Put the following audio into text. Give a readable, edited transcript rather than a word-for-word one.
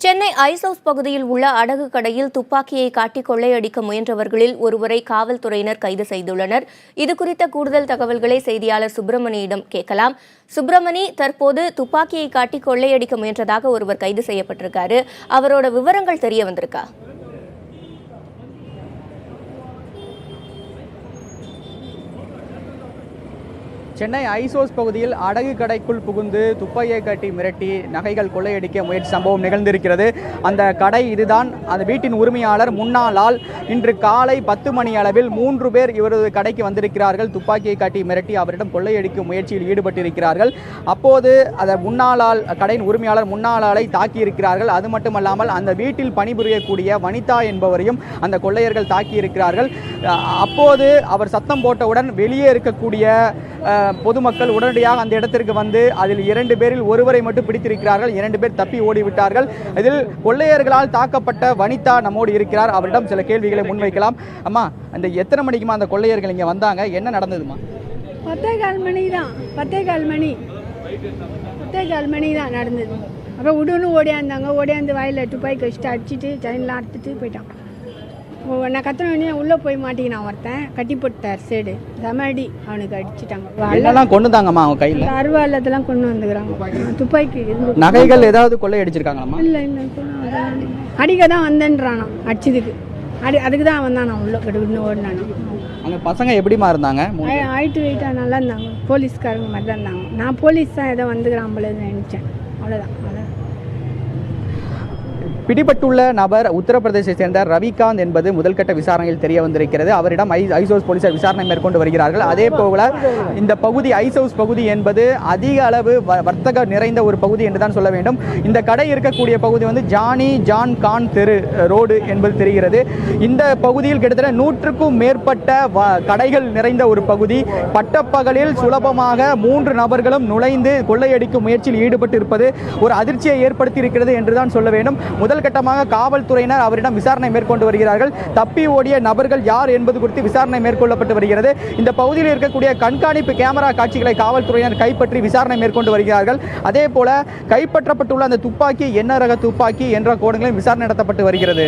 Chennai ice house பகுதியில் உள்ள அடகு கடையில் துப்பாக்கியை காட்டி கொள்ளையடிக்க முயன்றவர்களில் ஒருவரை காவல்துறையினர் கைது செய்துள்ளனர். இதுகுறித்த கூடுதல் தகவல்களை செய்தியாளர் சுப்பிரமணியிடம் கேட்கலாம். சுப்பிரமணி, தற்போது துப்பாக்கியை காட்டி கொள்ளையடிக்க முயன்றதாக ஒருவர் கைது செய்யப்பட்டிருக்காரு. அவரோட விவரங்கள் தெரிய வந்திருக்கா? சென்னை ஐஸ் ஹவுஸ் பகுதியில் அடகு கடைக்குள் புகுந்து துப்பாக்கியை காட்டி மிரட்டி நகைகள் கொள்ளையடிக்க முயற்சி சம்பவம் நிகழ்ந்திருக்கிறது. அந்த கடை இதுதான். அந்த வீட்டின் உரிமையாளர் முன்னாள் ஆள் இன்று காலை 10 மணி அளவில் 3 பேர் இவரது கடைக்கு வந்திருக்கிறார்கள். துப்பாக்கியை காட்டி மிரட்டி அவரிடம் கொள்ளையடிக்கும் முயற்சியில் ஈடுபட்டிருக்கிறார்கள். அப்போது அந்த முன்னாள் ஆள், கடையின் உரிமையாளர் முன்னாள் ஆளை தாக்கியிருக்கிறார்கள். அது மட்டுமல்லாமல் அந்த வீட்டில் பணிபுரியக்கூடிய வனிதா என்பவரையும் அந்த கொள்ளையர்கள் தாக்கியிருக்கிறார்கள். அப்போது அவர் சத்தம் போட்டவுடன் வெளியே இருக்கக்கூடிய பொதுமக்கள் உடனடியாக அந்த இடத்திற்கு வந்து அதில் 2 பேரில் ஒருவரை மட்டும் பிடித்திருக்கிறார்கள். 2 பேர் தப்பி ஓடிவிட்டார்கள். இதில் கொள்ளையர்களால் தாக்கப்பட்ட வனிதா நம்மோடு இருக்கிறார். அவரிடம் சில கேள்விகளை முன்வைக்கலாம். அம்மா, அந்த எத்தனை மணிக்குமா அந்த கொள்ளையர்கள் இங்கே வந்தாங்க? என்ன நடந்ததுமா? 10:15 மணி தான். 10:15 மணி தான் நடந்தது. அப்புறம் உடனே ஓடியாந்தாங்க. ஓடியாந்து வாயில் துப்பாக்கி வச்சுட்டு அடிச்சுட்டு செயின்லாம் அறுத்துட்டு போயிட்டான். நான் கத்தினே உள்ளே போய் மாட்டிக்கினான். ஒருத்தன் கட்டி போட்டார் சைடு செமடி, அவனுக்கு அடிச்சுட்டாங்க. எல்லாம் கொண்டு தாங்கம்மா அவங்க கையில்? அருவாலத்தெல்லாம் கொண்டு வந்துக்கிறாங்க. துப்பாக்கி நகைகள் ஏதாவது கொள்ளையடிச்சிருக்காங்களாம்மா? இல்லை அடிக்க தான் வந்தேன்றானா அடிச்சதுக்கு. அதுக்கு தான் வந்தான் உள்ள கட்டுக்கிட்டு ஓடினானு. அங்கே பசங்க எப்படிமா இருந்தாங்க? வெயிட்டாக நல்லா இருந்தாங்க. போலீஸ்காரங்க மாதிரி தான் இருந்தாங்க. நான் போலீஸ் தான் ஏதோ வந்துக்கிறான் போலன்னு நினச்சேன். அவ்வளோதான். பிடிபட்டுள்ள நபர் உத்தரப்பிரதேசத்தை சேர்ந்த ரவிகாந்த் என்பது முதல்கட்ட விசாரணையில் தெரிய வந்திருக்கிறது. அவரிடம் ஐஸ் ஹவுஸ் போலீசார் விசாரணை மேற்கொண்டு வருகிறார்கள். அதே போல இந்த பகுதி ஐஸ் ஹவுஸ் பகுதி என்பது அதிக அளவு வர்த்தக நிறைந்த ஒரு பகுதி என்று தான் சொல்ல வேண்டும். இந்த கடை இருக்கக்கூடிய பகுதி வந்து ஜான் கான் தெரு ரோடு என்பது தெரிகிறது. இந்த பகுதியில் கிட்டத்தட்ட 100க்கும் மேற்பட்ட கடைகள் நிறைந்த ஒரு பகுதி. பட்டப்பகலில் சுலபமாக 3 நபர்களும் நுழைந்து கொள்ளையடிக்கும் முயற்சியில் ஈடுபட்டு இருப்பது ஒரு அதிர்ச்சியை ஏற்படுத்தி இருக்கிறது என்றுதான் சொல்ல வேண்டும். முதல் கட்டமாக காவல்துறையினர் அவரிடம் விசாரணை மேற்கொண்டு வருகிறார்கள். தப்பி ஓடிய நபர்கள் யார் என்பது குறித்து விசாரணை மேற்கொள்ளப்பட்டு வருகிறது. இந்த பகுதியில் இருக்கக்கூடிய கண்காணிப்பு கேமரா காட்சிகளை காவல்துறையினர் கைப்பற்றி விசாரணை மேற்கொண்டு வருகிறார்கள். அதே போல கைப்பற்றப்பட்டுள்ள அந்த துப்பாக்கி என்ன ரக துப்பாக்கி என்ற கோணங்களில் விசாரணை நடத்தப்பட்டு வருகிறது.